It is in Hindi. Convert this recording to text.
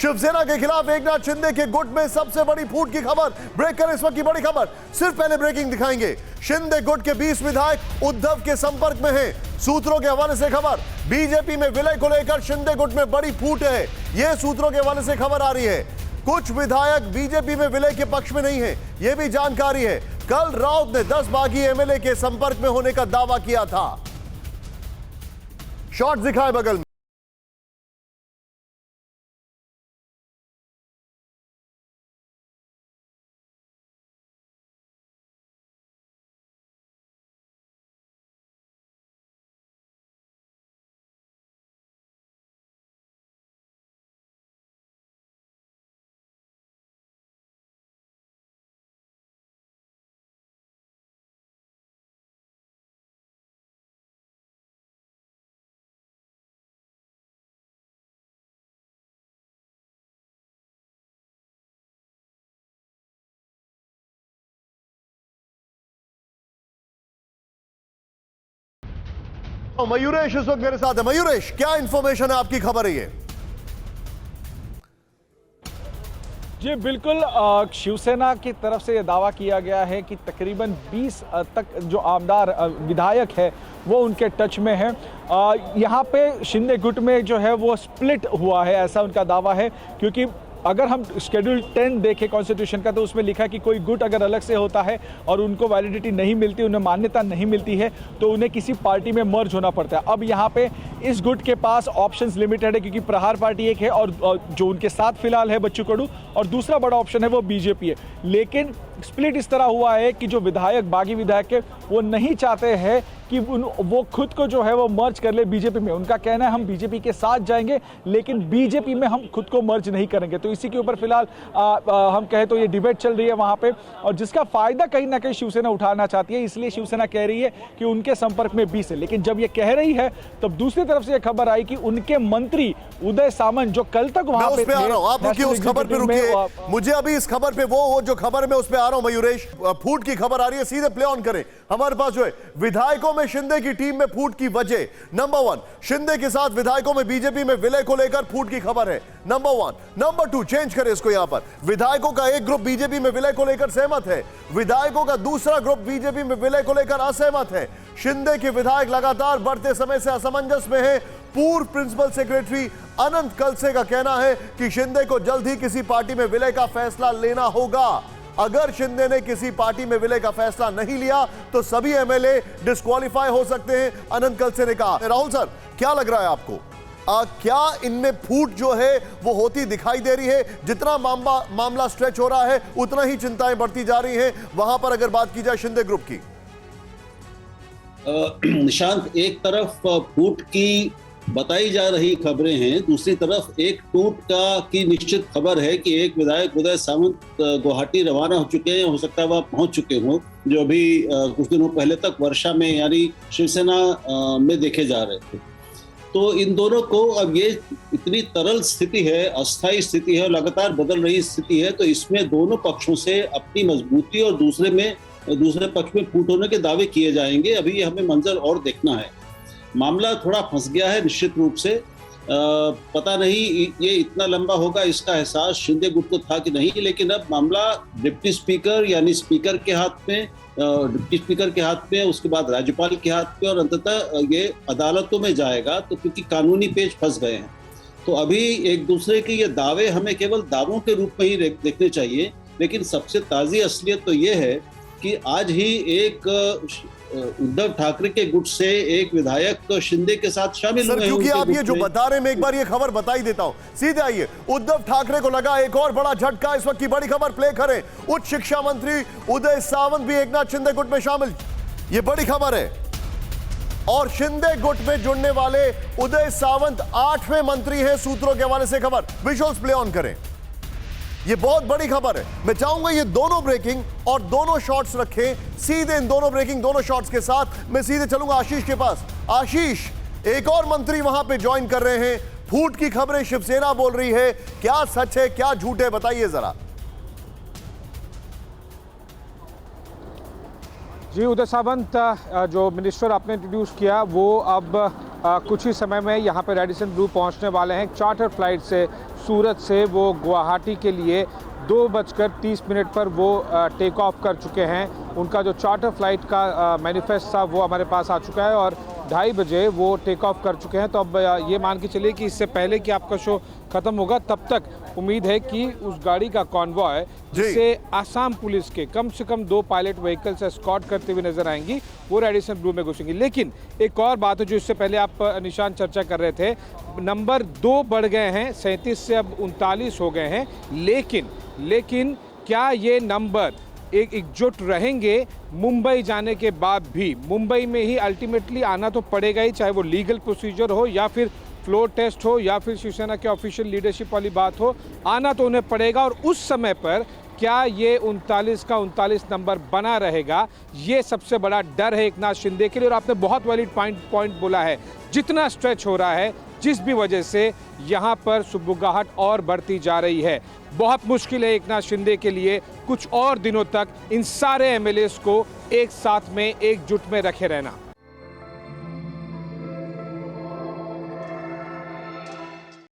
शिवसेना के खिलाफ एकनाथ शिंदे के गुट में सबसे बड़ी फूट की खबर। ब्रेक करें इस वक्त की बड़ी खबर। सिर्फ पहले ब्रेकिंग दिखाएंगे। शिंदे गुट के 20 विधायक उद्धव के संपर्क में हैं। सूत्रों के हवाले से खबर। बीजेपी में विलय को लेकर शिंदे गुट में बड़ी फूट है, यह सूत्रों के हवाले से खबर आ रही है। कुछ विधायक बीजेपी में विलय के पक्ष में नहीं है, यह भी जानकारी है। कल राउत ने 10 बागी एमएलए के संपर्क में होने का दावा किया था। शॉट दिखाए बगल में। मयूरेश इस वक्त मेरे साथ है। मयूरेश, क्या इंफॉर्मेशन है, आपकी खबर है ये? जी बिल्कुल, शिवसेना की तरफ से यह दावा किया गया है कि तकरीबन 20 तक जो आमदार विधायक है वो उनके टच में है। यहाँ पे शिंदे गुट में जो है वो स्प्लिट हुआ है, ऐसा उनका दावा है। क्योंकि अगर हम शेड्यूल 10 देखें कॉन्स्टिट्यूशन का, तो उसमें लिखा कि कोई गुट अगर अलग से होता है और उनको वैलिडिटी नहीं मिलती, उन्हें मान्यता नहीं मिलती है, तो उन्हें किसी पार्टी में मर्ज होना पड़ता है। अब यहाँ पे इस गुट के पास ऑप्शंस लिमिटेड है, क्योंकि प्रहार पार्टी एक है और जो उनके साथ फिलहाल है बच्चू कडू, और दूसरा बड़ा ऑप्शन है वो बीजेपी है। लेकिन स्प्लिट इस तरह हुआ है कि जो विधायक बागी विधायक के वो नहीं चाहते हैं कि वो खुद को जो है वो मर्ज कर ले बीजेपी में। उनका कहना है हम बीजेपी के साथ जाएंगे लेकिन बीजेपी में हम खुद को मर्ज नहीं करेंगे। तो इसी के ऊपर फिलहाल हम कहें तो ये डिबेट चल रही है वहां पे, और जिसका फायदा कहीं ना कहीं शिवसेना उठाना चाहती है। इसलिए शिवसेना कह रही है कि उनके संपर्क में 20 है। लेकिन जब ये कह रही है तब दूसरी तरफ से यह खबर आई कि उनके मंत्री उदय सामंत जो कल तक वहां पे थे, आप रुकिए उस खबर पे रुकिए। मुझे अभी इस खबर पे वो जो खबर में उस पे आ रहा हूं मयूरेश। फूट की खबर आ रही है, सीधे प्ले ऑन करें। हमारे पास जो है विधायकों में शिंदे की टीम में फूट की वजह, नंबर 1 शिंदे के साथ विधायकों में बीजेपी में विलय को लेकर फूट की खबर है, नंबर 1। नंबर 2, चेंज करें इसको। यहां पर विधायकों का एक ग्रुप बीजेपी में विलय को लेकर सहमत है, विधायकों का दूसरा ग्रुप बीजेपी में विलय को लेकर असहमत है। शिंदे के विधायक लगातार बढ़ते समय से असमंजस में है। पूर्व प्रिंसिपल सेक्रेटरी अनंत कलसे का कहना है कि शिंदे को जल्द ही किसी पार्टी में विलय का फैसला लेना होगा। अगर शिंदे ने किसी पार्टी में विलय का फैसला नहीं लिया तो सभी एमएलए डिस्क्वालीफाई हो सकते हैं, अनंत कलसे ने कहा। राहुल सर, क्या लग रहा है आपको? क्या इनमें फूट जो है वो होती दिखाई दे रही है? जितना मामला स्ट्रेच हो रहा है उतना ही चिंताएं बढ़ती जा रही हैं वहां पर, अगर बात की जाए शिंदे ग्रुप की। निशांत, एक तरफ फूट की बताई जा रही खबरें हैं, दूसरी तरफ एक टूट की निश्चित खबर है कि एक विधायक उदय सामंत गुवाहाटी रवाना हो चुके हैं। हो सकता है वह पहुंच चुके हों, जो अभी कुछ दिनों पहले तक वर्षा में यानी शिवसेना में देखे जा रहे थे। तो इन दोनों को अब ये इतनी तरल स्थिति है, अस्थायी स्थिति है, लगातार बदल रही स्थिति है, तो इसमें दोनों पक्षों से अपनी मजबूती और दूसरे पक्ष में फूट होने के दावे किए जाएंगे। अभी हमें मंजर और देखना है। मामला थोड़ा फंस गया है निश्चित रूप से। पता नहीं ये इतना लंबा होगा, इसका एहसास शिंदे गुट को था कि नहीं, लेकिन अब मामला डिप्टी स्पीकर यानी स्पीकर के हाथ में, डिप्टी स्पीकर के हाथ में, उसके बाद राज्यपाल के हाथ में, और अंततः ये अदालतों में जाएगा। तो क्योंकि कानूनी पेच फंस गए हैं, तो अभी एक दूसरे के ये दावे हमें केवल दावों के रूप में ही देखने चाहिए। लेकिन सबसे ताज़ी असलियत तो ये है कि आज ही एक उद्धव ठाकरे के गुट से एक विधायक शिंदे के साथ शामिल हुए हैं। क्योंकि आप ये जो बता रहे हैं, मैं एक बार ये खबर बता ही देता हूं। सीधे आइए, उद्धव ठाकरे को लगा एक और बड़ा झटका। इस वक्त की बड़ी खबर प्ले करें। उच्च शिक्षा मंत्री उदय सामंत भी एकनाथ शिंदे गुट में शामिल, ये बड़ी खबर है। और शिंदे गुट में जुड़ने वाले उदय सामंत 8वें मंत्री हैं, सूत्रों के हवाले से खबर। विजुअल्स प्ले ऑन करें, ये बहुत बड़ी खबर है। मैं चाहूंगा ये दोनों ब्रेकिंग और दोनों शॉट्स रखें। सीधे इन दोनों ब्रेकिंग दोनों शॉट्स के साथ मैं सीधे चलूंगा आशीष के पास। आशीष, एक और मंत्री वहां पे ज्वाइन कर रहे हैं। फूट की खबरें शिवसेना बोल रही है, क्या सच है क्या झूठ है, बताइए जरा। जी, उदय सामंत जो मिनिस्टर आपने इंट्रोड्यूस किया वो अब कुछ ही समय में यहाँ पे रेडिसन ब्लू पहुँचने वाले हैं। चार्टर फ्लाइट से सूरत से वो गुवाहाटी के लिए 2:30 पर वो टेक ऑफ कर चुके हैं। उनका जो चार्टर फ्लाइट का मैनिफेस्ट था वो हमारे पास आ चुका है और 2:30 बजे वो टेक ऑफ कर चुके हैं। तो अब ये मान के चलिए कि इससे पहले कि आपका शो ख़त्म होगा तब तक उम्मीद है कि उस गाड़ी का कॉन्वॉय जिसे आसाम पुलिस के कम से कम 2 पायलट व्हीकल से एस्कॉर्ट करते हुए नजर आएंगी वो रेडिसन ब्लू में घुसेंगी। लेकिन एक और बात है जो इससे पहले आप निशान चर्चा कर रहे थे, नंबर 2 बढ़ गए हैं, 37 से अब 39 हो गए हैं। लेकिन क्या ये नंबर एकजुट रहेंगे मुंबई जाने के बाद भी? मुंबई में ही अल्टीमेटली आना तो पड़ेगा ही, चाहे वो लीगल प्रोसीजर हो या फिर फ्लोर टेस्ट हो या फिर शिवसेना के ऑफिशियल लीडरशिप वाली बात हो, आना तो उन्हें पड़ेगा। और उस समय पर क्या ये 39 का 39 नंबर बना रहेगा, ये सबसे बड़ा डर है एकनाथ शिंदे के लिए। और आपने बहुत वैलिड पॉइंट बोला है, जितना स्ट्रेच हो रहा है, जिस भी वजह से यहाँ पर सुगबुगाहट और बढ़ती जा रही है, बहुत मुश्किल है एकनाथ शिंदे के लिए कुछ और दिनों तक इन सारे एमएलएस को एक साथ में एकजुट में रखे रहना।